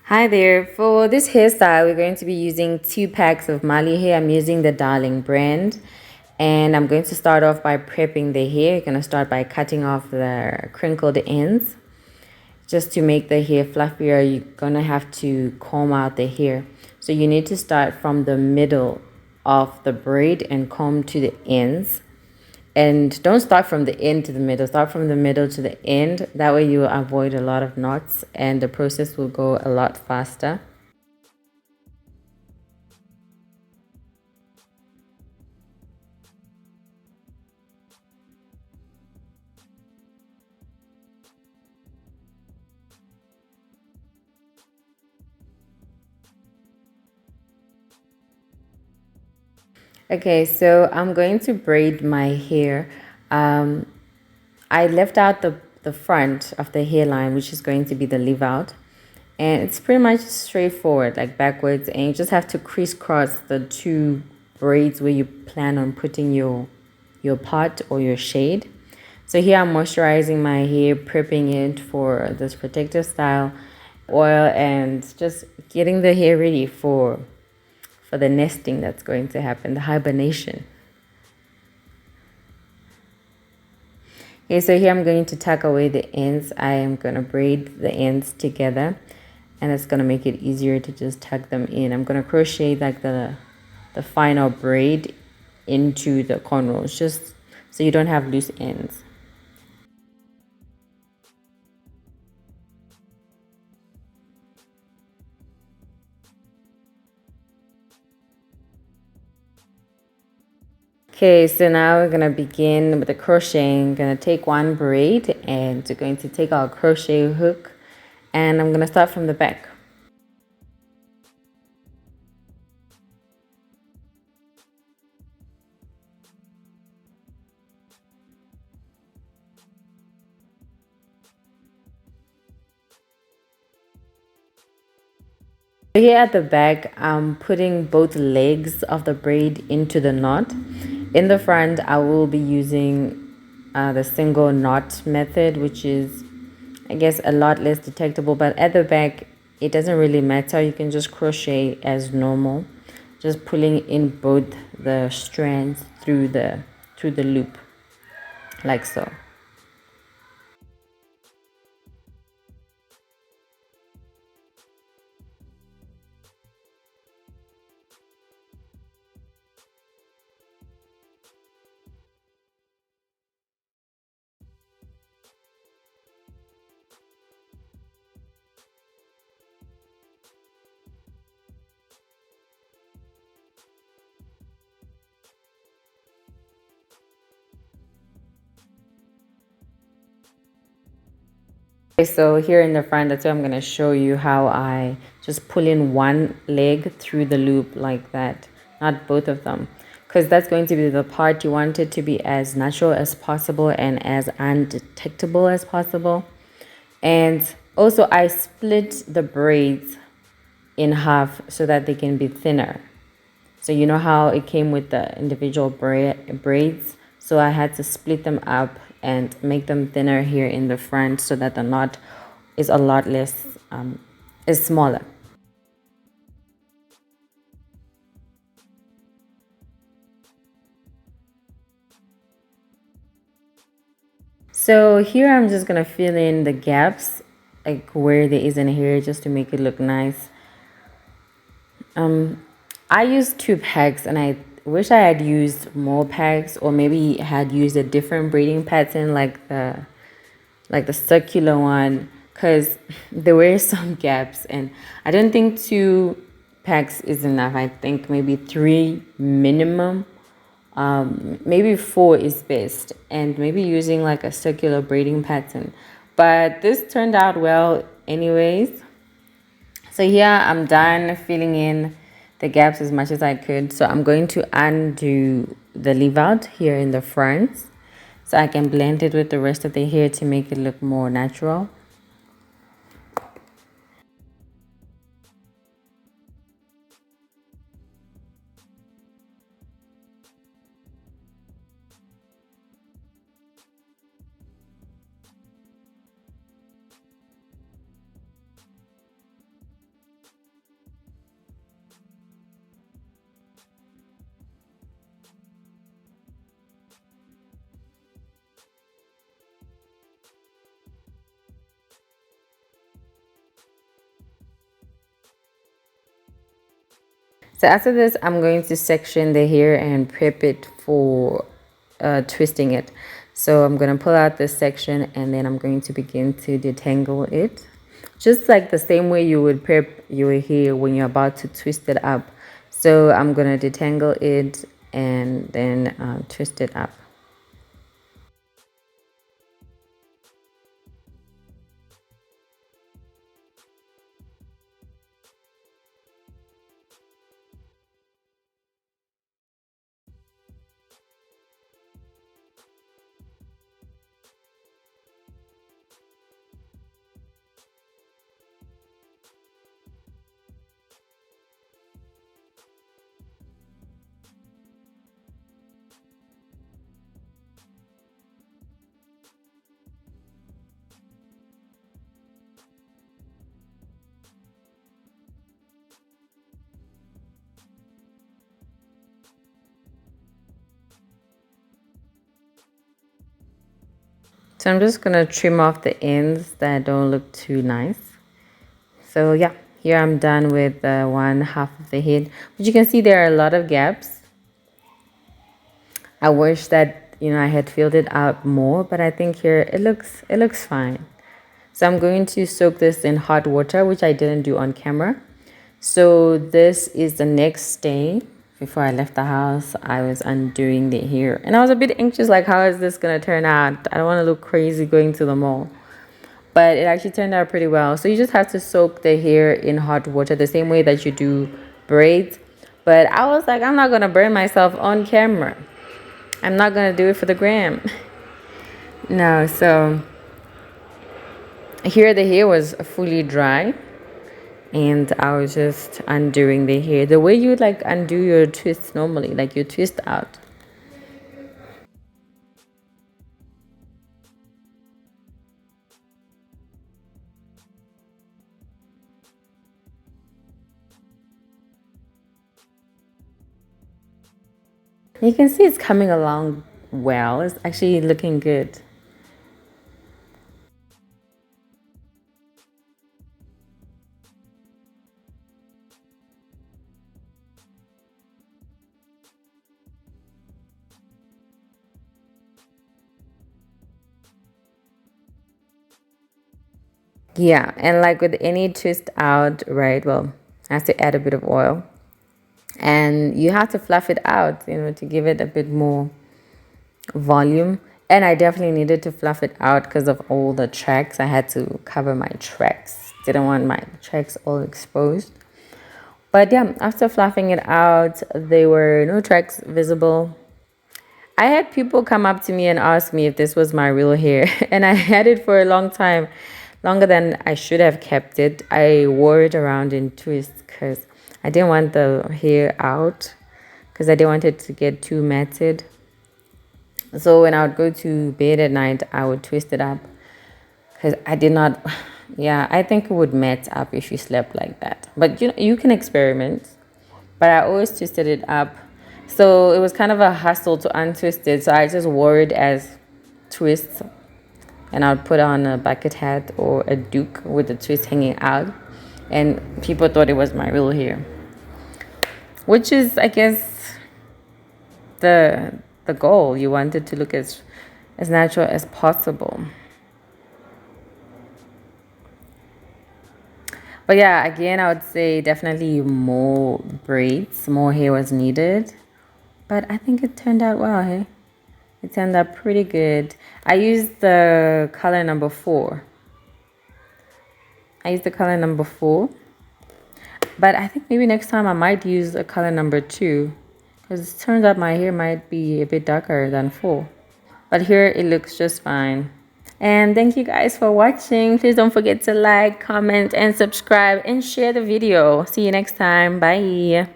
Hi there. For this hairstyle, we're going to be using 2 packs of Mali hair. I'm using the Darling brand. And I'm going to start off by prepping the hair. You're going to start by cutting off the crinkled ends. Just to make the hair fluffier, you're going to have to comb out the hair. So you need to start from the middle of the braid and comb to the ends. And don't start from the end to the middle. Start from the middle to the end. That way you will avoid a lot of knots and the process will go a lot faster. Okay, so I'm going to braid my hair. Um, I left out the front of the hairline, which is going to be the leave out. And it's pretty much straightforward, like backwards. And you just have to crisscross the 2 braids where you plan on putting your pot or your shade. So here I'm moisturizing my hair, prepping it for this protective style oil, and just getting the hair ready for the nesting that's going to happen, the hibernation. Okay, so here I'm going to tuck away the ends. I am going to braid the ends together, and it's going to make it easier to just tuck them in. I'm going to crochet like the final braid into the cornrows, just so you don't have loose ends. Okay, so now we're gonna begin with the crocheting. I'm gonna take 1 braid and we're going to take our crochet hook, and I'm gonna start from the back. Here at the back, I'm putting both legs of the braid into the knot. In the front, I will be using the single knot method, which is, I guess, a lot less detectable. But at the back, it doesn't really matter. You can just crochet as normal, just pulling in both the strands through the loop, like so. Okay, so here in the front, that's where I'm going to show you how I just pull in 1 leg through the loop like that, not both of them, because that's going to be the part you want it to be as natural as possible and as undetectable as possible. And also I split the braids in half so that they can be thinner. So you know how it came with the individual braids? So I had to split them up and make them thinner here in the front so that the knot is a lot less, is smaller. So here I'm just gonna fill in the gaps, like where there isn't hair, just to make it look nice. I used 2 packs and I wish I had used more packs, or maybe had used a different braiding pattern like the circular one, because there were some gaps and I don't think 2 packs is enough. I think maybe 3 minimum. Maybe 4 is best, and maybe using like a circular braiding pattern. But this turned out well anyways. So here I'm done filling in the gaps as much as I could. So I'm going to undo the leave out here in the front so I can blend it with the rest of the hair to make it look more natural. So after this, I'm going to section the hair and prep it for twisting it. So I'm going to pull out this section and then I'm going to begin to detangle it. Just like the same way you would prep your hair when you're about to twist it up. So I'm going to detangle it and then twist it up. So I'm just going to trim off the ends that don't look too nice. So yeah, here I'm done with one half of the head. But you can see there are a lot of gaps. I wish that, you know, I had filled it out more, but I think here it looks fine. So I'm going to soak this in hot water, which I didn't do on camera. So this is the next day. Before I left the house, I was undoing the hair. And I was a bit anxious, like, how is this going to turn out? I don't want to look crazy going to the mall. But it actually turned out pretty well. So you just have to soak the hair in hot water the same way that you do braids. But I was like, I'm not going to burn myself on camera. I'm not going to do it for the gram. No, so here the hair was fully dry. And I was just undoing the hair the way you would like undo your twists normally, like you twist out. You can see it's coming along well. It's actually looking good. Yeah, and like with any twist out, right? Well, I have to add a bit of oil. And you have to fluff it out, you know, to give it a bit more volume. And I definitely needed to fluff it out because of all the tracks. I had to cover my tracks. Didn't want my tracks all exposed. But yeah, after fluffing it out, there were no tracks visible. I had people come up to me and ask me if this was my real hair. And I had it for a long time, longer than I should have kept it. I wore it around in twists because I didn't want the hair out, because I didn't want it to get too matted. So when I would go to bed at night, I would twist it up because I did not. Yeah, I think it would mat up if you slept like that. But you know, you can experiment. But I always twisted it up. So it was kind of a hassle to untwist it. So I just wore it as twists. And I would put on a bucket hat or a duke with the twist hanging out. And people thought it was my real hair. Which is, I guess, the goal. You want it to look as natural as possible. But yeah, again, I would say definitely more braids, more hair was needed. But I think it turned out well, hey? It turned out pretty good. I used the color number 4. I used the color number 4. But I think maybe next time I might use a color number 2. Because it turns out my hair might be a bit darker than 4. But here it looks just fine. And thank you guys for watching. Please don't forget to like, comment, and subscribe, and share the video. See you next time. Bye.